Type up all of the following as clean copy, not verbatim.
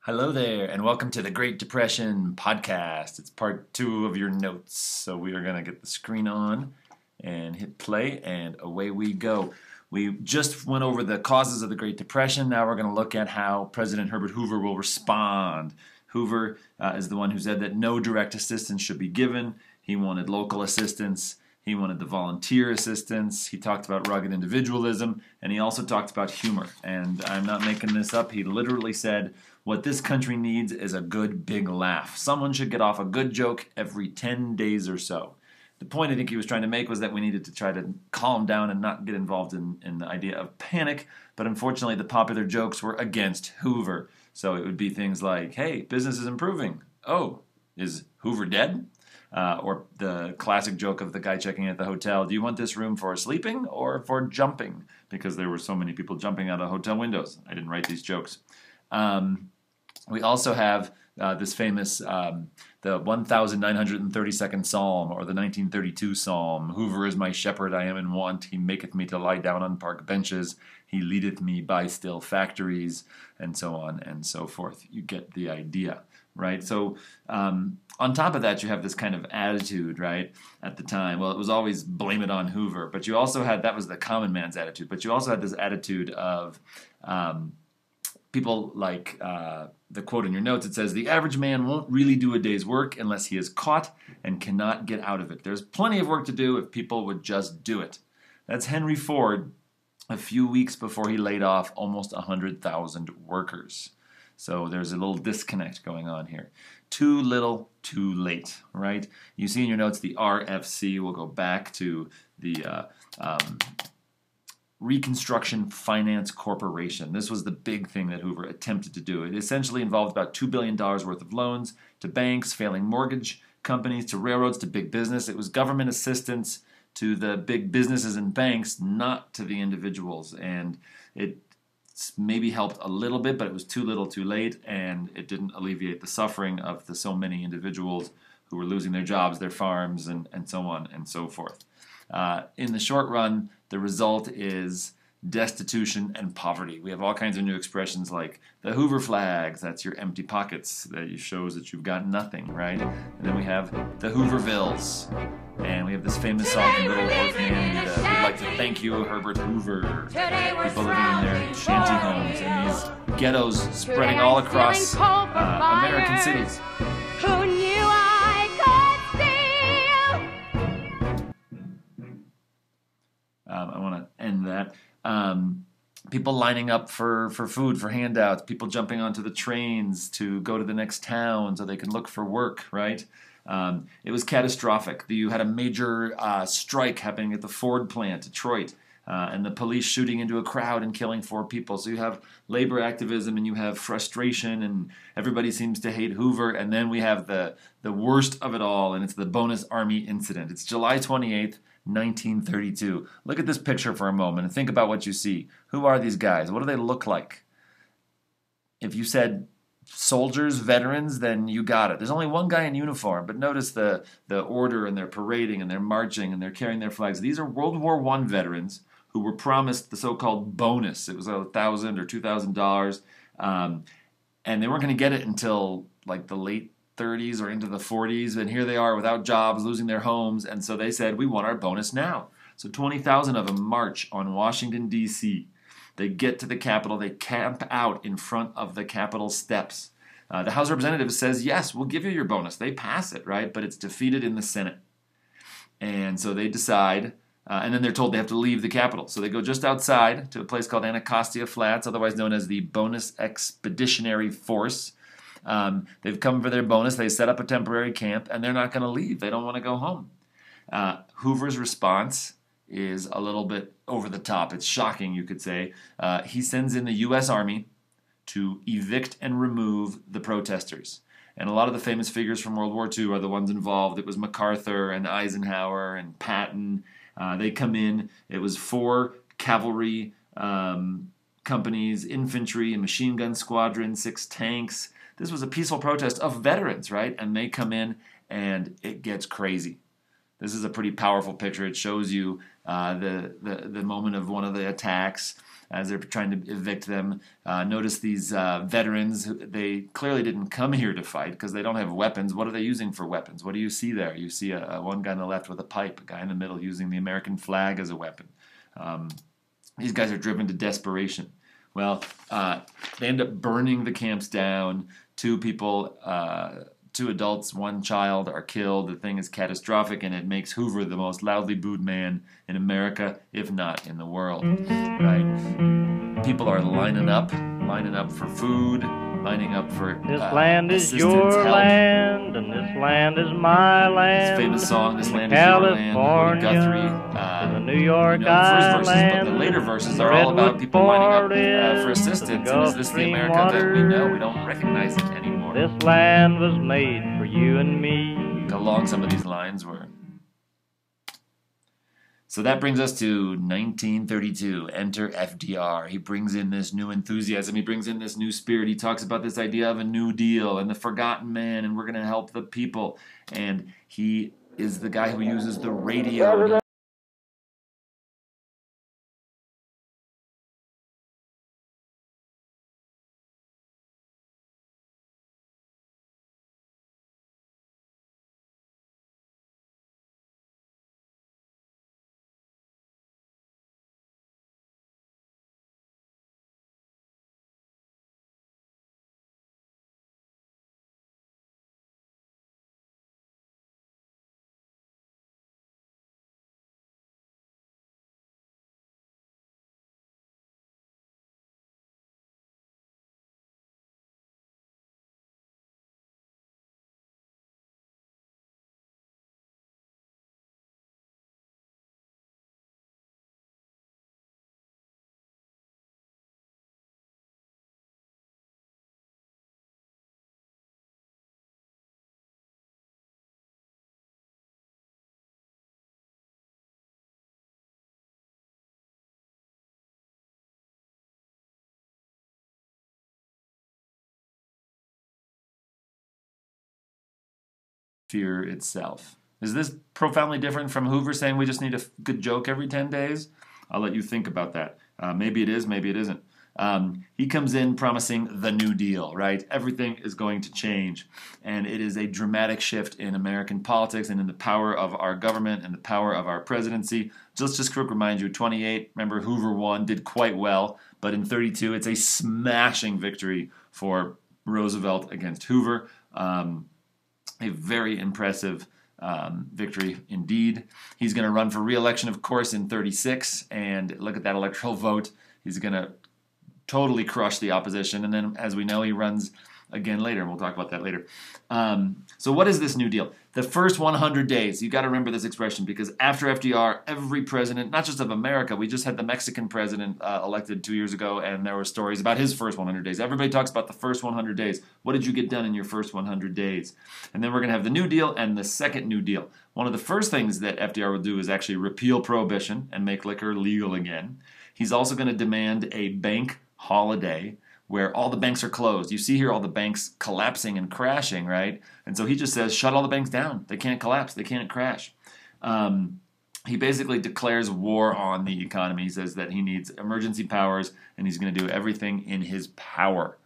Hello there, and welcome to the Great Depression podcast. It's part 2 of your notes. So we are going to get the screen on and hit play, and away we go. We just went over the causes of the Great Depression. Now we're going to look at how President Herbert Hoover will respond. Hoover is the one who said that no direct assistance should be given. He wanted local assistance. He wanted the volunteer assistance. He talked about rugged individualism, and he also talked about humor. And I'm not making this up. He literally said, what this country needs is a good big laugh. Someone should get off a good joke every 10 days or so. The point I think he was trying to make was that we needed to try to calm down and not get involved in the idea of panic. But unfortunately, the popular jokes were against Hoover. So it would be things like, hey, business is improving. Oh, is Hoover dead? Or the classic joke of the guy checking at the hotel, do you want this room for sleeping or for jumping? Because there were so many people jumping out of hotel windows. I didn't write these jokes. We also have this famous, the 1932nd Psalm, or the 1932 Psalm. Hoover is my shepherd, I am in want. He maketh me to lie down on park benches. He leadeth me by still factories, and so on and so forth. You get the idea, right? So on top of that, you have this kind of attitude, right, at the time. Well, it was always blame it on Hoover, but you also had, that was the common man's attitude, but you also had this attitude of people like the quote in your notes. It says, the average man won't really do a day's work unless he is caught and cannot get out of it. There's plenty of work to do if people would just do it. That's Henry Ford a few weeks before he laid off almost 100,000 workers. So there's a little disconnect going on here. Too little, too late, right? You see in your notes the RFC. We'll go back to the Reconstruction Finance Corporation. This was the big thing that Hoover attempted to do. It essentially involved about $2 billion worth of loans to banks, failing mortgage companies, to railroads, to big business. It was government assistance to the big businesses and banks, not to the individuals. And it maybe helped a little bit, but it was too little too late, and it didn't alleviate the suffering of the so many individuals who were losing their jobs, their farms, and so on and so forth. In the short run, the result is destitution and poverty. We have all kinds of new expressions like the Hoover flags. That's your empty pockets. That shows that you've got nothing, right? And then we have the Hoovervilles. And we have this famous song from Little Orphan, we'd like to thank you, Herbert Hoover. People living in their shanty homes and these ghettos spreading all across American cities. Who knew I could steal? I want to end that. People lining up for food, for handouts, people jumping onto the trains to go to the next town so they can look for work, right? It was catastrophic. You had a major strike happening at the Ford plant, Detroit, and the police shooting into a crowd and killing 4 people. So you have labor activism and you have frustration, and everybody seems to hate Hoover. And then we have the worst of it all, and it's the Bonus Army incident. It's July 28th, 1932. Look at this picture for a moment and think about what you see. Who are these guys? What do they look like? If you said soldiers, veterans, then you got it. There's only one guy in uniform, but notice the order, and they're parading and they're marching and they're carrying their flags. These are World War I veterans who were promised the so-called bonus. It was $1,000 or $2,000, and they weren't going to get it until like the late 30s or into the 40s, and here they are without jobs, losing their homes, and so they said, we want our bonus now. So 20,000 of them march on Washington, D.C. They get to the Capitol. They camp out in front of the Capitol steps. The House of Representatives says, yes, we'll give you your bonus. They pass it, right? But it's defeated in the Senate. And so they decide, and then they're told they have to leave the Capitol. So they go just outside to a place called Anacostia Flats, otherwise known as the Bonus Expeditionary Force. They've come for their bonus. They set up a temporary camp, and they're not going to leave. They don't want to go home. Hoover's response is a little bit over the top. It's shocking, you could say. He sends in the U.S. Army to evict and remove the protesters. And a lot of the famous figures from World War II are the ones involved. It was MacArthur and Eisenhower and Patton. They come in. It was 4 cavalry companies, infantry, a machine gun squadron, 6 tanks. This was a peaceful protest of veterans, right? And they come in, and it gets crazy. This is a pretty powerful picture. It shows you the moment of one of the attacks. as they're trying to evict them. Notice these veterans, they clearly didn't come here to fight because they don't have weapons. What are they using for weapons? What do you see there? You see one guy on the left with a pipe, a guy in the middle using the American flag as a weapon. These guys are driven to desperation. Well, they end up burning the camps down. Two adults, one child are killed. The thing is catastrophic, and it makes Hoover the most loudly booed man in America, if not in the world. Right? People are lining up for food, lining up for This land is your help. land, and this land is my land. This famous song, "This Land is Your Land," Woody Guthrie. The New York the first verses, but Island. the later verses are all about people lining up for assistance. And is this the America that we know? We don't recognize it anymore. This land was made for you and me. Look how long some of these lines were. So that brings us to 1932. Enter Fdr. He brings in this new enthusiasm. He brings in this new spirit. He talks about this idea of a New Deal and the forgotten man, and we're going to help the people. And he is the guy who uses the radio. Fear itself. Is this profoundly different from Hoover saying we just need a good joke every 10 days? I'll let you think about that. Maybe it is, maybe it isn't. He comes in promising the New Deal, right? Everything is going to change. And it is a dramatic shift in American politics and in the power of our government and the power of our presidency. Just quick remind you, 28, remember Hoover won, did quite well. But in 32, it's a smashing victory for Roosevelt against Hoover. A very impressive victory indeed. He's going to run for re-election, of course, in 36, and look at that electoral vote. He's going to totally crush the opposition, and then, as we know, he runs again later, and we'll talk about that later. So what is this New Deal? The first 100 days, you've got to remember this expression, because after FDR, every president, not just of America, we just had the Mexican president elected 2 years ago, and there were stories about his first 100 days. Everybody talks about the first 100 days. What did you get done in your first 100 days? And then we're going to have the New Deal and the second New Deal. One of the first things that FDR will do is actually repeal prohibition and make liquor legal again. He's also going to demand a bank holiday where all the banks are closed. You see here all the banks collapsing and crashing, right? And so he just says, shut all the banks down. They can't collapse. They can't crash. He basically declares war on the economy. He says that he needs emergency powers, and he's going to do everything in his power.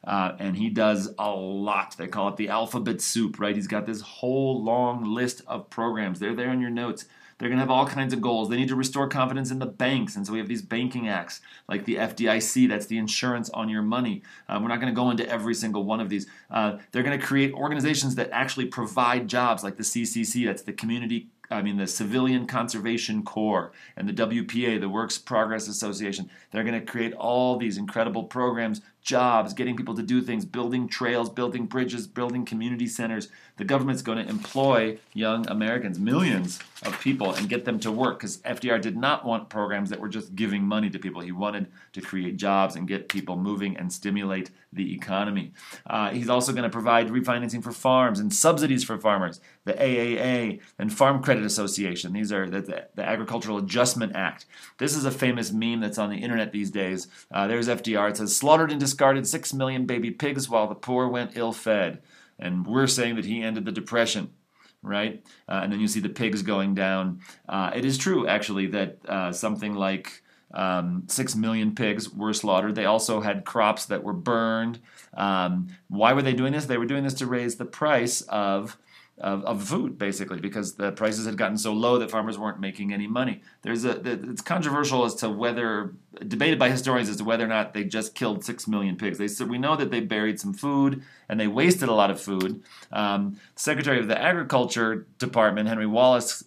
And he does a lot. They call it the alphabet soup, right? He's got this whole long list of programs. They're there in your notes. They're going to have all kinds of goals. They need to restore confidence in the banks. And so we have these banking acts like the FDIC. That's the insurance on your money. We're not going to go into every single one of these. They're going to create organizations that actually provide jobs like the CCC. That's the Civilian Conservation Corps, and the WPA, the Works Progress Association. They're going to create all these incredible programs, jobs, getting people to do things, building trails, building bridges, building community centers. The government's going to employ young Americans, millions of people, and get them to work, because FDR did not want programs that were just giving money to people. He wanted to create jobs and get people moving and stimulate the economy. He's also going to provide refinancing for farms and subsidies for farmers, the AAA and Farm Credit Association. These are the Agricultural Adjustment Act. This is a famous meme that's on the internet these days. There's FDR. It says, slaughtered and discarded 6 million baby pigs while the poor went ill-fed. And we're saying that he ended the Depression, right? And then you see the pigs going down. It is true, actually, that something like 6 million pigs were slaughtered. They also had crops that were burned. Why were they doing this? They were doing this to raise the price of food, basically, because the prices had gotten so low that farmers weren't making any money. It's controversial as to whether, debated by historians as to whether or not they just killed 6 million pigs. We know that they buried some food and they wasted a lot of food. The Secretary of the Agriculture Department, Henry Wallace,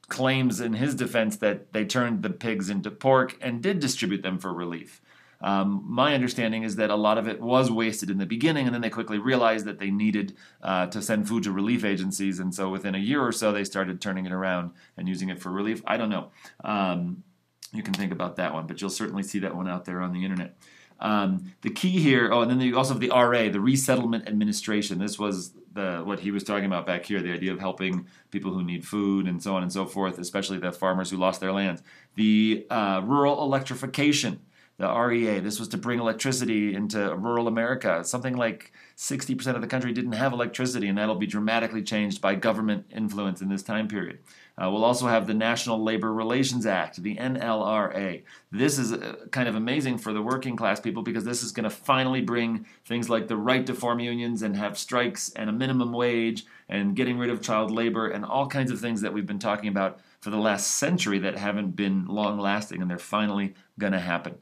claims in his defense that they turned the pigs into pork and did distribute them for relief. My understanding is that a lot of it was wasted in the beginning, and then they quickly realized that they needed to send food to relief agencies, and so within a year or so they started turning it around and using it for relief. I don't know. You can think about that one, but you'll certainly see that one out there on the internet. The key here, and then you also have the RA, the Resettlement Administration. This was what he was talking about back here, the idea of helping people who need food and so on and so forth, especially the farmers who lost their lands. The rural electrification, the REA, this was to bring electricity into rural America. Something like 60% of the country didn't have electricity, and that'll be dramatically changed by government influence in this time period. We'll also have the National Labor Relations Act, the NLRA. This is kind of amazing for the working class people because this is going to finally bring things like the right to form unions and have strikes and a minimum wage and getting rid of child labor and all kinds of things that we've been talking about for the last century that haven't been long-lasting, and they're finally going to happen.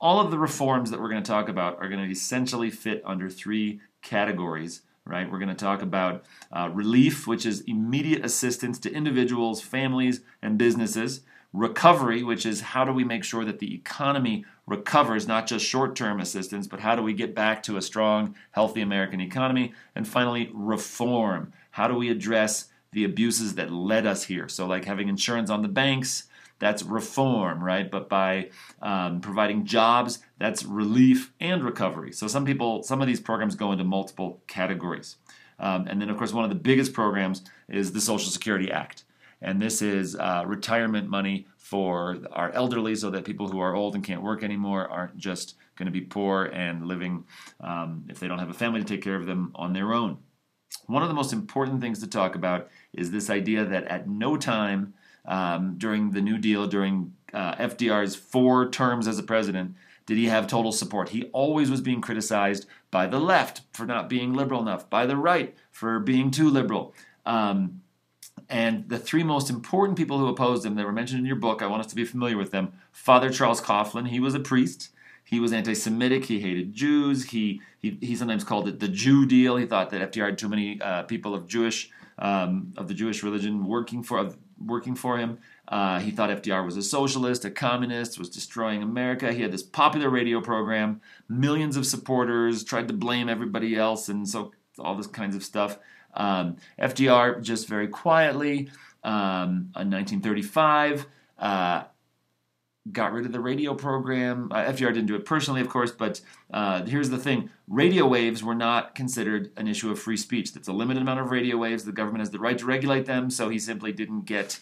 All of the reforms that we're going to talk about are going to essentially fit under 3 categories. Right? We're going to talk about relief, which is immediate assistance to individuals, families, and businesses. Recovery, which is how do we make sure that the economy recovers, not just short-term assistance, but how do we get back to a strong, healthy American economy? And finally, reform. How do we address the abuses that led us here? So like having insurance on the banks, that's reform, right? But by providing jobs, that's relief and recovery. So some of these programs go into multiple categories. And then, of course, one of the biggest programs is the Social Security Act. And this is retirement money for our elderly so that people who are old and can't work anymore aren't just going to be poor and living, if they don't have a family to take care of them, on their own. One of the most important things to talk about is this idea that at no time during the New Deal, during FDR's 4 terms as a president, did he have total support. He always was being criticized by the left for not being liberal enough, by the right for being too liberal. And the 3 most important people who opposed him that were mentioned in your book, I want us to be familiar with them. Father Charles Coughlin, he was a priest. He was anti-Semitic. He hated Jews. He sometimes called it the Jew deal. He thought that FDR had too many people of the Jewish religion working for him. He thought FDR was a socialist, a communist, was destroying America. He had this popular radio program, millions of supporters, tried to blame everybody else, and so all this kinds of stuff. FDR just very quietly, in 1935, got rid of the radio program. FDR didn't do it personally, of course, but here's the thing. Radio waves were not considered an issue of free speech. That's a limited amount of radio waves. The government has the right to regulate them, so he simply didn't get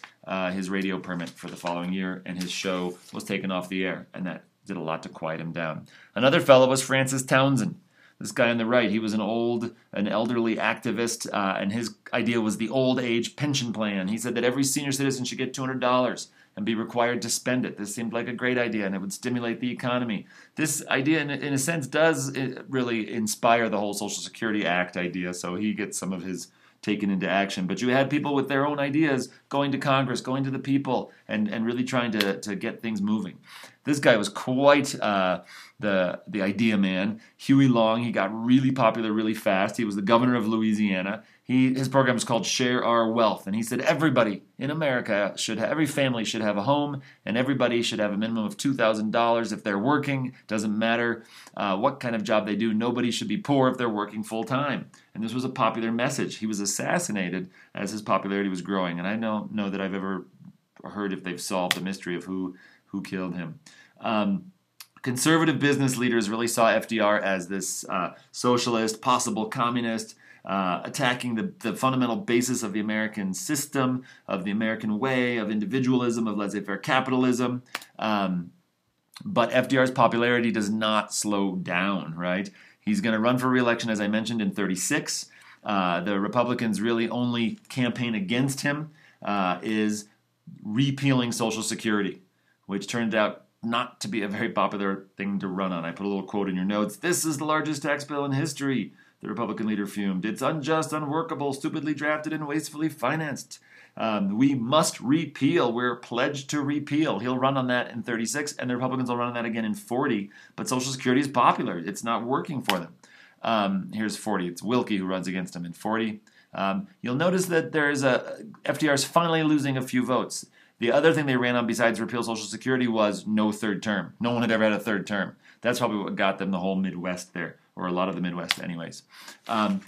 his radio permit for the following year, and his show was taken off the air, and that did a lot to quiet him down. Another fellow was Francis Townsend. This guy on the right, he was an elderly activist, and his idea was the old age pension plan. He said that every senior citizen should get $200 and be required to spend it. This seemed like a great idea, and it would stimulate the economy. This idea, in a sense, does really inspire the whole Social Security Act idea, so he gets some of his taken into action. But you had people with their own ideas going to Congress, going to the people, and really trying to get things moving. This guy was quite the idea man. Huey Long, he got really popular really fast. He was the governor of Louisiana. His program was called Share Our Wealth, and he said everybody in America every family should have a home, and everybody should have a minimum of $2,000 if they're working. Doesn't matter what kind of job they do. Nobody should be poor if they're working full time. And this was a popular message. He was assassinated as his popularity was growing, and I don't know that I've ever heard if they've solved the mystery of who killed him. Conservative business leaders really saw FDR as this socialist, possible communist, attacking the fundamental basis of the American system, of the American way, of individualism, of laissez-faire capitalism. But FDR's popularity does not slow down, right? He's going to run for re-election, as I mentioned, in 36. The Republicans' really only campaign against him is repealing Social Security, which turned out not to be a very popular thing to run on. I put a little quote in your notes. "This is the largest tax bill in history," the Republican leader fumed. "It's unjust, unworkable, stupidly drafted, and wastefully financed. We must repeal. We're pledged to repeal." He'll run on that in 36, and the Republicans will run on that again in 40. But Social Security is popular. It's not working for them. Here's 40. It's Wilkie who runs against him in 40. You'll notice that FDR's finally losing a few votes. The other thing they ran on besides repeal Social Security was no third term. No one had ever had a third term. That's probably what got them the whole Midwest there, or a lot of the Midwest anyways. One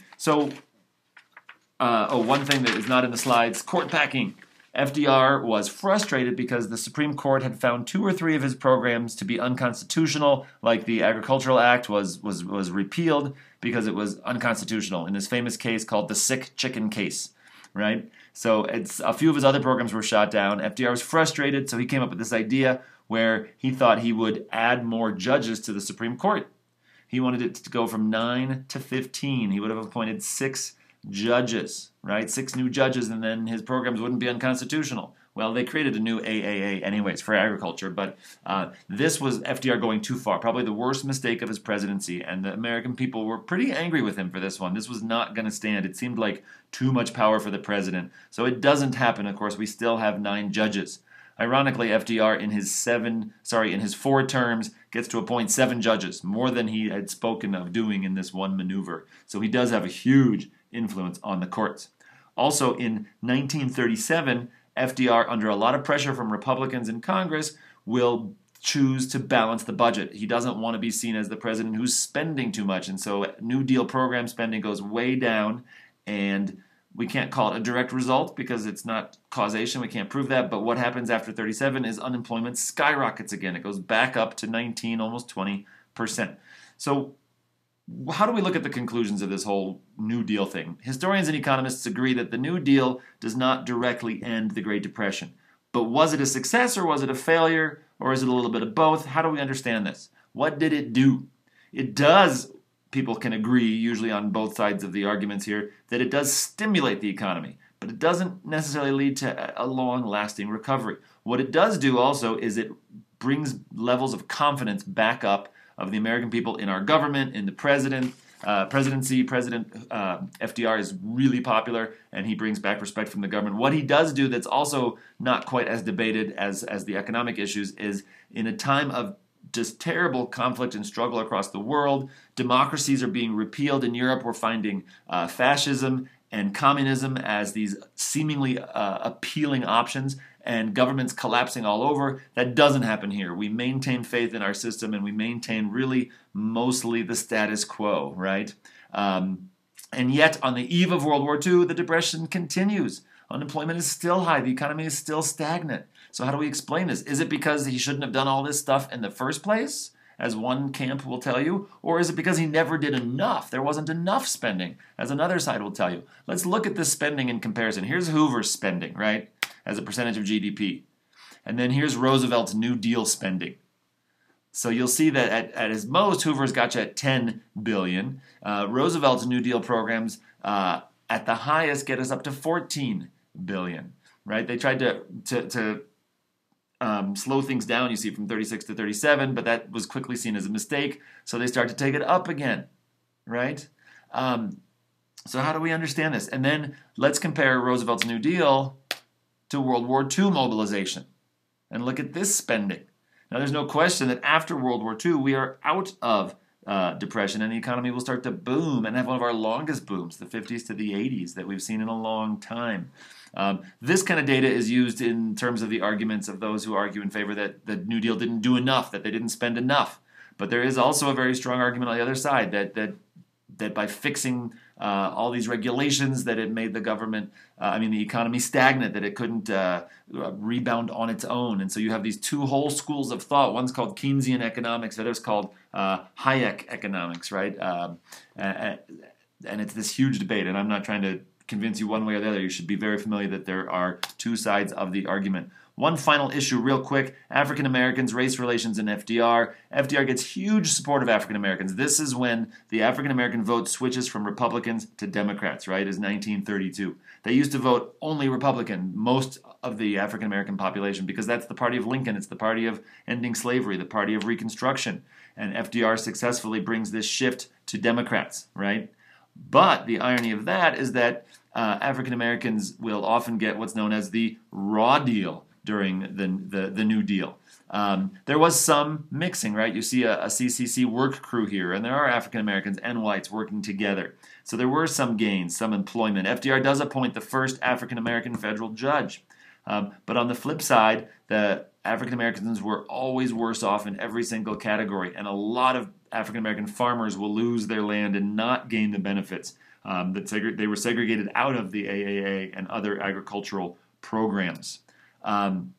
thing that is not in the slides, court packing. FDR was frustrated because the Supreme Court had found 2 or 3 of his programs to be unconstitutional, like the Agricultural Act was repealed because it was unconstitutional in this famous case called the sick chicken case, right? So a few of his other programs were shot down. FDR was frustrated, so he came up with this idea where he thought he would add more judges to the Supreme Court. He wanted it to go from 9 to 15. He would have appointed 6 judges, right? 6 new judges, and then his programs wouldn't be unconstitutional. Well, they created a new AAA anyways for agriculture, but this was FDR going too far, probably the worst mistake of his presidency, and the American people were pretty angry with him for this one. This was not going to stand. It seemed like too much power for the president. So it doesn't happen. Of course, we still have 9 judges. Ironically, FDR in his 4 terms gets to appoint 7 judges, more than he had spoken of doing in this one maneuver. So he does have a huge influence on the courts. Also, in 1937, FDR, under a lot of pressure from Republicans in Congress, will choose to balance the budget. He doesn't want to be seen as the president who's spending too much, and so New Deal program spending goes way down, and we can't call it a direct result because it's not causation. We can't prove that, but what happens after 37 is unemployment skyrockets again. It goes back up to 19, almost 20%. So how do we look at the conclusions of this whole New Deal thing? Historians and economists agree that the New Deal does not directly end the Great Depression. But was it a success or was it a failure or is it a little bit of both? How do we understand this? What did it do? It does, people can agree, usually on both sides of the arguments here, that it does stimulate the economy, but it doesn't necessarily lead to a long-lasting recovery. What it does do also is it brings levels of confidence back up of the American people in our government, in the presidency. President FDR is really popular, and he brings back respect from the government. What he does do that's also not quite as debated as the economic issues is in a time of just terrible conflict and struggle across the world, democracies are being repealed. In Europe, we're finding fascism and communism as these seemingly appealing options, and governments collapsing all over. That doesn't happen here. We maintain faith in our system, and we maintain really mostly the status quo, right? And yet, on the eve of World War II, the Depression continues. Unemployment is still high. The economy is still stagnant. So how do we explain this? Is it because he shouldn't have done all this stuff in the first place, as one camp will tell you? Or is it because he never did enough? There wasn't enough spending, as another side will tell you. Let's look at this spending in comparison. Here's Hoover's spending, right, as a percentage of GDP. And then here's Roosevelt's New Deal spending. So you'll see that at his most, Hoover's got you at $10 billion. Roosevelt's New Deal programs at the highest get us up to $14 billion, right? They tried to slow things down, you see, from 36 to 37, but that was quickly seen as a mistake, so they start to take it up again, right? So how do we understand this? And then let's compare Roosevelt's New Deal to World War II mobilization, and look at this spending. Now, there's no question that after World War II, we are out of depression, and the economy will start to boom and have one of our longest booms, the 50s to the 80s, that we've seen in a long time. This kind of data is used in terms of the arguments of those who argue in favor that the New Deal didn't do enough, that they didn't spend enough. But there is also a very strong argument on the other side that by fixing all these regulations, that it made the economy stagnant, that it couldn't rebound on its own. And so you have these two whole schools of thought. One's called Keynesian economics, the other's called Hayek economics, right? And it's this huge debate, and I'm not trying to convince you one way or the other. You should be very familiar that there are two sides of the argument. One final issue real quick, African Americans, race relations in FDR. FDR gets huge support of African Americans. This is when the African American vote switches from Republicans to Democrats, right, is 1932. They used to vote only Republican, most of the African American population, because that's the party of Lincoln. It's the party of ending slavery, the party of Reconstruction. And FDR successfully brings this shift to Democrats, right? But the irony of that is that African Americans will often get what's known as the raw deal during the New Deal. There was some mixing, right? You see a CCC work crew here, and there are African Americans and whites working together. So there were some gains, some employment. FDR does appoint the first African American federal judge. But on the flip side, the African Americans were always worse off in every single category, and a lot of African American farmers will lose their land and not gain the benefits that they were segregated out of the AAA and other agricultural programs. And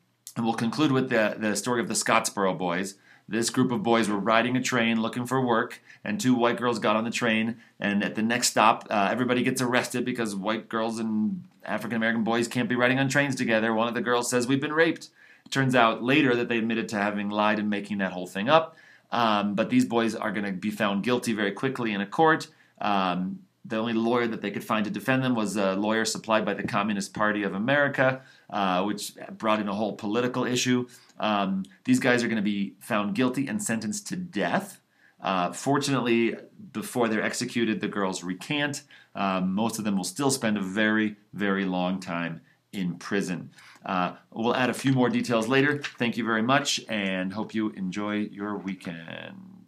we'll conclude with the story of the Scottsboro Boys. This group of boys were riding a train looking for work, and two white girls got on the train, and at the next stop, everybody gets arrested because white girls and African-American boys can't be riding on trains together. One of the girls says, "We've been raped." It turns out later that they admitted to having lied and making that whole thing up, but these boys are going to be found guilty very quickly in a court. The only lawyer that they could find to defend them was a lawyer supplied by the Communist Party of America, which brought in a whole political issue. These guys are going to be found guilty and sentenced to death. Fortunately, before they're executed, the girls recant. Most of them will still spend a very, very long time in prison. We'll add a few more details later. Thank you very much, and hope you enjoy your weekend.